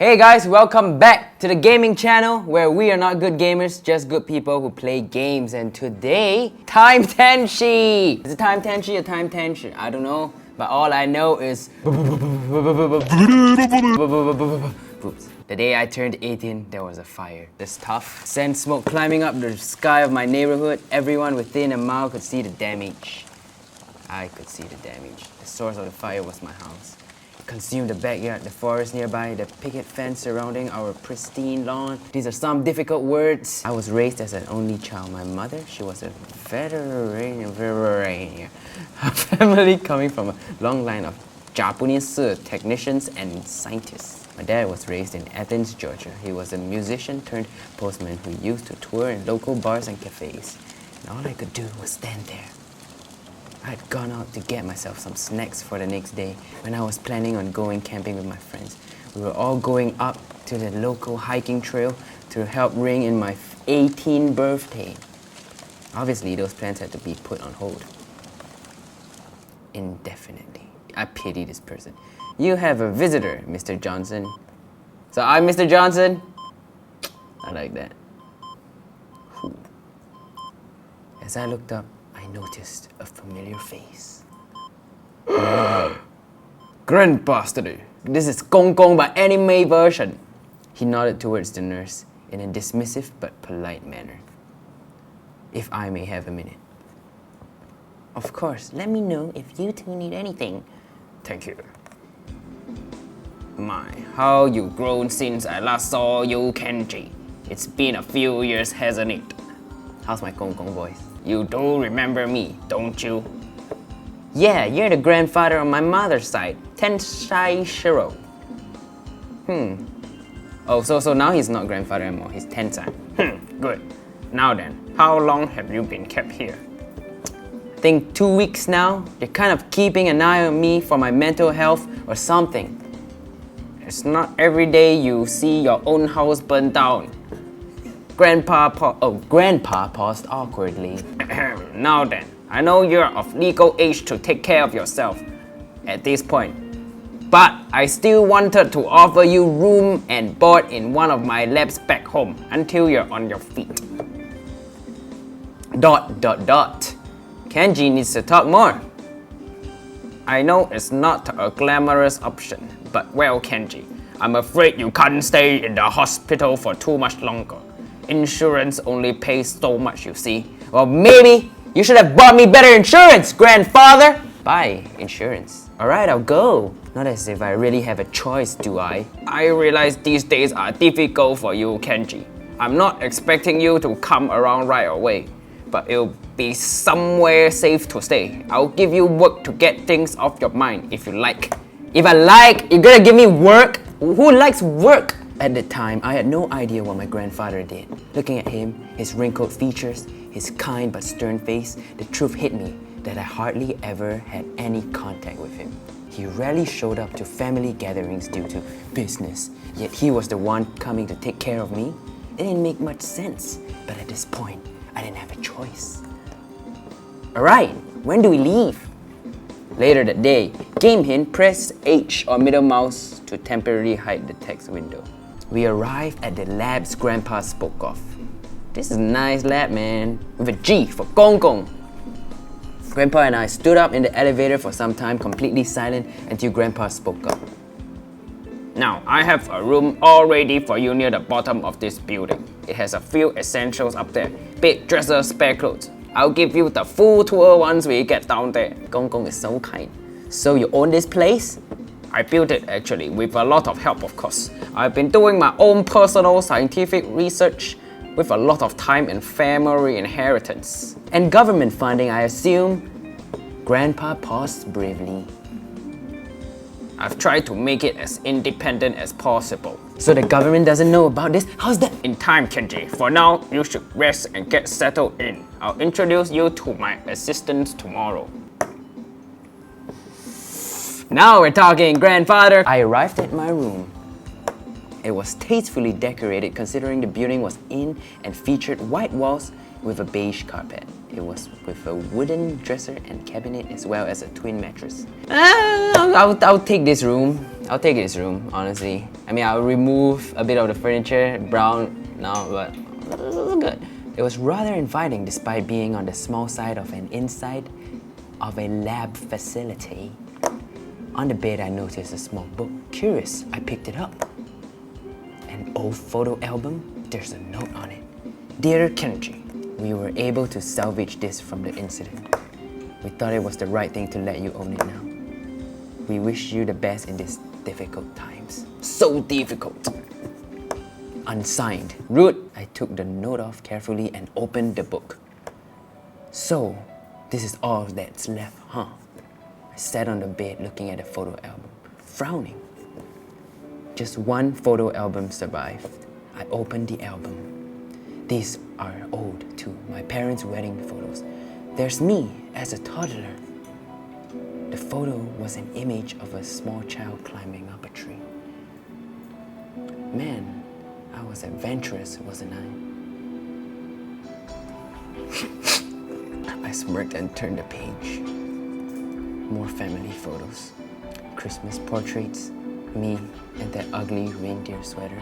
Hey guys, welcome back to the gaming channel where we are not good gamers, just good people who play games. And today, Time Tenshi! Is it Time Tenshi or Time Tension? I don't know, but all I know is Oops. The day I turned 18, there was a fire. The stuff sent smoke climbing up the sky of my neighborhood. Everyone within a mile could see the damage. I could see the damage. The source of the fire was my house. It consumed the backyard, the forest nearby, the picket fence surrounding our pristine lawn. These are some difficult words. I was raised as an only child. My mother, she was a veteran. Her family coming from a long line of Japanese technicians and scientists. My dad was raised in Athens, Georgia. He was a musician turned postman who used to tour in local bars and cafes. And all I could do was stand there. I had gone out to get myself some snacks for the next day when I was planning on going camping with my friends. We were all going up to the local hiking trail to help ring in my 18th birthday. Obviously, those plans had to be put on hold indefinitely. I pity this person. You have a visitor, Mr. Johnson. So I'm Mr. Johnson. I like that. Whew. As I looked up, I noticed a familiar face. Grandpa, this is Gong Gong by anime version. He nodded towards the nurse in a dismissive but polite manner. If I may have a minute. Of course, let me know if you two need anything. Thank you. My, how you've grown since I last saw you, Kenji. It's been a few years, hasn't it? How's my Gong Gong voice? You do remember me, don't you? Yeah, you're the grandfather on my mother's side, Tenshai Shiro. Oh, so now he's not grandfather anymore, he's Tensai. Good. Now then, how long have you been kept here? I think 2 weeks now. You're kind of keeping an eye on me for my mental health or something. It's not every day you see your own house burn down. Grandpa paused awkwardly. Now then, I know you're of legal age to take care of yourself at this point, but I still wanted to offer you room and board in one of my labs back home until you're on your feet. ... Kenji needs to talk more. I know it's not a glamorous option, but well, Kenji, I'm afraid you can't stay in the hospital for too much longer. Insurance only pays so much, you see. Well, maybe you should have bought me better insurance, grandfather! Buy insurance. Alright, I'll go. Not as if I really have a choice, do I? I realize these days are difficult for you, Kenji. I'm not expecting you to come around right away, but it'll be somewhere safe to stay. I'll give you work to get things off your mind if you like. If I like, you're gonna give me work? Who likes work? At the time, I had no idea what my grandfather did. Looking at him, his wrinkled features, his kind but stern face, the truth hit me that I hardly ever had any contact with him. He rarely showed up to family gatherings due to business, yet he was the one coming to take care of me. It didn't make much sense, but at this point, I didn't have a choice. Alright, when do we leave? Later that day, Game Hint pressed H or middle mouse to temporarily hide the text window. We arrived at the labs Grandpa spoke of. This is a nice lab, man, with a G for Gong Gong. Grandpa and I stood up in the elevator for some time, completely silent, until Grandpa spoke up. Now, I have a room all ready for you near the bottom of this building. It has a few essentials up there. Bed, dresser, spare clothes. I'll give you the full tour once we get down there. Gong Gong is so kind. So you own this place? I built it actually, with a lot of help of course. I've been doing my own personal scientific research with a lot of time and family inheritance. And government funding, I assume? Grandpa paused bravely. I've tried to make it as independent as possible. So the government doesn't know about this? How's that? In time, Kenji. For now, you should rest and get settled in. I'll introduce you to my assistants tomorrow. Now we're talking, grandfather. I arrived at my room. It was tastefully decorated considering the building was in and featured white walls with a beige carpet. It was with a wooden dresser and cabinet as well as a twin mattress. I'll take this room. I'll take his room, honestly. I mean, I'll remove a bit of the furniture, brown now, but it was good. It was rather inviting despite being on the small side of an inside of a lab facility. On the bed, I noticed a small book. Curious, I picked it up. An old photo album. There's a note on it. Dear Kenji, we were able to salvage this from the incident. We thought it was the right thing to let you own it now. We wish you the best in these difficult times. So difficult. Unsigned. Rude. I took the note off carefully and opened the book. So, this is all that's left, huh? I sat on the bed looking at the photo album, frowning. Just one photo album survived. I opened the album. These are old too, my parents' wedding photos. There's me as a toddler. The photo was an image of a small child climbing up a tree. Man, I was adventurous, wasn't I? I smirked and turned the page. More family photos. Christmas portraits, me and that ugly reindeer sweater.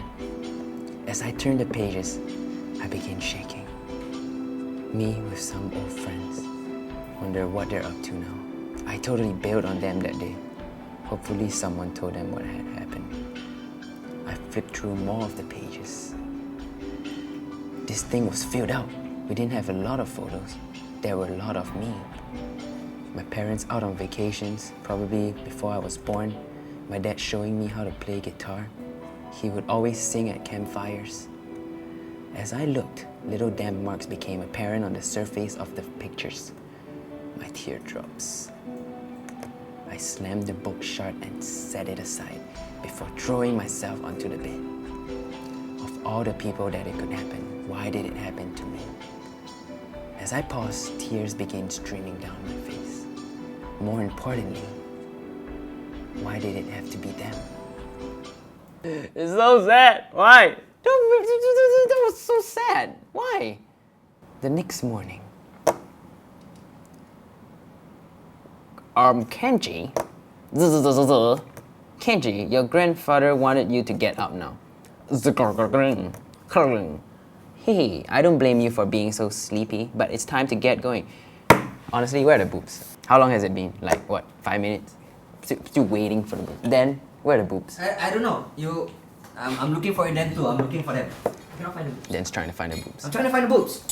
As I turned the pages, I began shaking. Me with some old friends. Wonder what they're up to now. I totally bailed on them that day. Hopefully someone told them what had happened. I flipped through more of the pages. This thing was filled out. We didn't have a lot of photos. There were a lot of me. My parents out on vacations, probably before I was born. My dad showing me how to play guitar. He would always sing at campfires. As I looked, little damp marks became apparent on the surface of the pictures. My teardrops. I slammed the book shut and set it aside before throwing myself onto the bed. Of all the people that it could happen, why did it happen to me? As I paused, tears began streaming down my face. More importantly, why did it have to be them? It's so sad. Why? That was so sad. Why? The next morning, Kenji, your grandfather wanted you to get up now. Hey, I don't blame you for being so sleepy, but it's time to get going. Honestly, where are the boobs? How long has it been? Like, what, 5 minutes? Still waiting for the boobs. Then, where are the boobs? I don't know. I'm looking for them too. I'm looking for them. I cannot find the boobs. Dan's trying to find the boobs. I'm trying to find the boobs.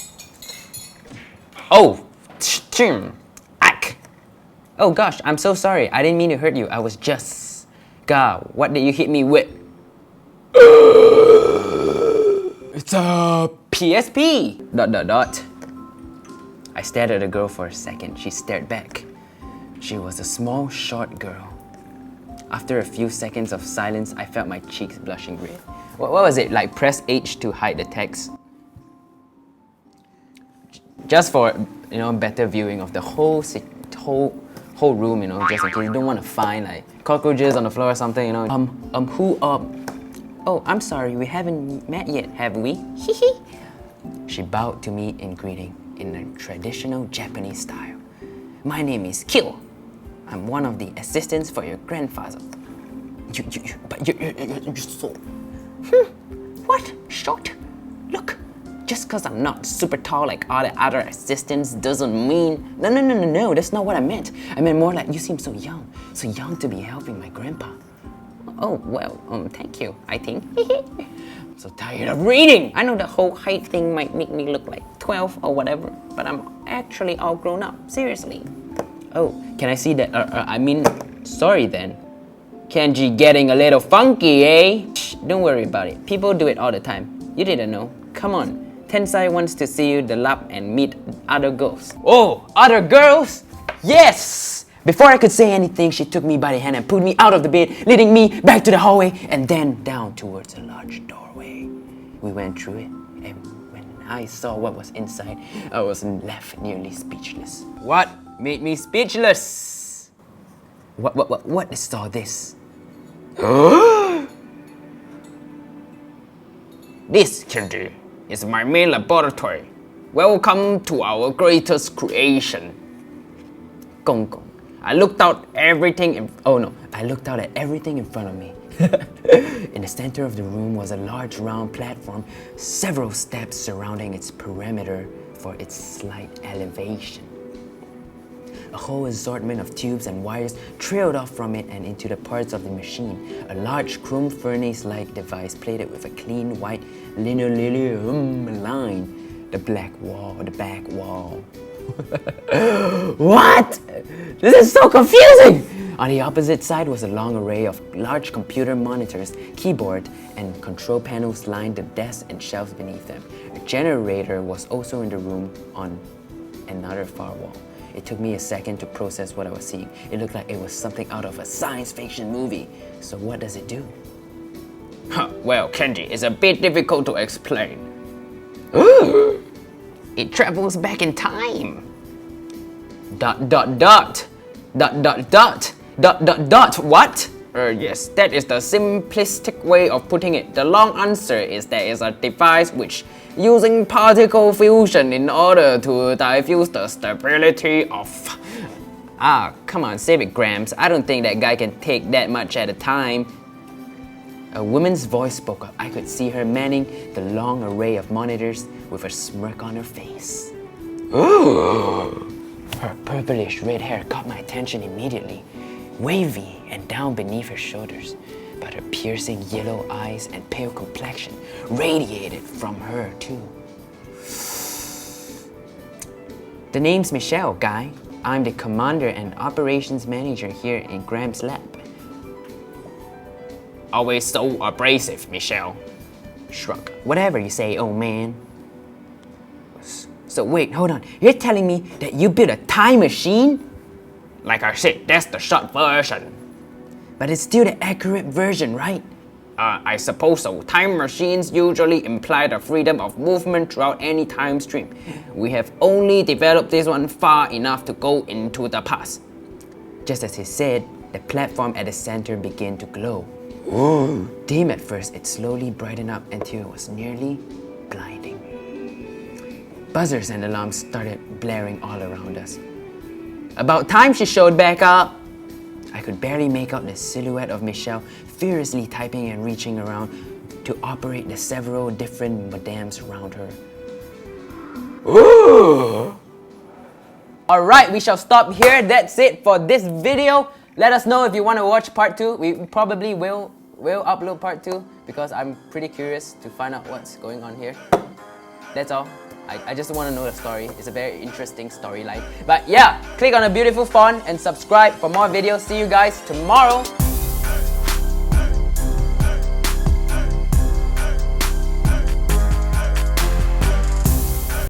Oh! Ack! Oh gosh, I'm so sorry. I didn't mean to hurt you. I was just... God, what did you hit me with? It's a PSP! ... I stared at the girl for a second. She stared back. She was a small, short girl. After a few seconds of silence, I felt my cheeks blushing red. What was it? Like press H to hide the text? Just for, better viewing of the whole room, just in case you don't want to find like cockroaches on the floor or something, Oh, I'm sorry, we haven't met yet, have we? She bowed to me in greeting in a traditional Japanese style. My name is Kyo. I'm one of the assistants for your grandfather. You're so... What? Short? Look, just because I'm not super tall like all the other assistants doesn't mean... No, that's not what I meant. I meant more like you seem so young to be helping my grandpa. Oh, well, thank you, I think. I'm so tired of reading. I know the whole height thing might make me look like 12 or whatever, but I'm actually all grown up, seriously. Oh, can I see that? Sorry then. Kenji getting a little funky, eh? Shh, don't worry about it. People do it all the time. You didn't know. Come on. Tensai wants to see you develop and meet other girls. Oh, other girls? Yes! Before I could say anything, she took me by the hand and pulled me out of the bed, leading me back to the hallway and then down towards a large doorway. We went through it, and when I saw what was inside, I was left nearly speechless. What made me speechless? What is all this? This, Kenji, is my main laboratory. Welcome to our greatest creation. Gong Gong. I looked out at everything in front of me. In the center of the room was a large round platform, several steps surrounding its perimeter for its slight elevation. A whole assortment of tubes and wires trailed off from it and into the parts of the machine. A large chrome furnace-like device plated with a clean white linoleum line the back wall. What? This is so confusing! On the opposite side was a long array of large computer monitors, keyboard, and control panels lined the desks and shelves beneath them. A generator was also in the room on another far wall. It took me a second to process what I was seeing. It looked like it was something out of a science fiction movie. So what does it do? Well, Kenji, it's a bit difficult to explain. It travels back in time. ... What? Yes, that is the simplistic way of putting it. The long answer is there is a device which using particle fusion in order to diffuse the stability of... Come on, save it, Gramps. I don't think that guy can take that much at a time. A woman's voice spoke up. I could see her manning the long array of monitors with a smirk on her face. Her purplish red hair caught my attention immediately, wavy and down beneath her shoulders, but her piercing yellow eyes and pale complexion radiated from her too. The name's Michelle, Guy. I'm the commander and operations manager here in Gramps' lab. Always so abrasive, Michelle. Shrug. Whatever you say, old man. So wait, hold on. You're telling me that you built a time machine? Like I said, that's the short version. But it's still the accurate version, right? I suppose so. Time machines usually imply the freedom of movement throughout any time stream. We have only developed this one far enough to go into the past. Just as he said, the platform at the center began to glow. Dim at first, it slowly brightened up until it was nearly blinding. Buzzers and alarms started blaring all around us. About time she showed back up! I could barely make out the silhouette of Michelle furiously typing and reaching around to operate the several different modems around her. Alright, we shall stop here. That's it for this video. Let us know if you want to watch part 2. We probably will upload part 2 because I'm pretty curious to find out what's going on here. That's all. I just want to know the story. It's a very interesting storyline. But yeah, click on the beautiful font and subscribe for more videos. See you guys tomorrow.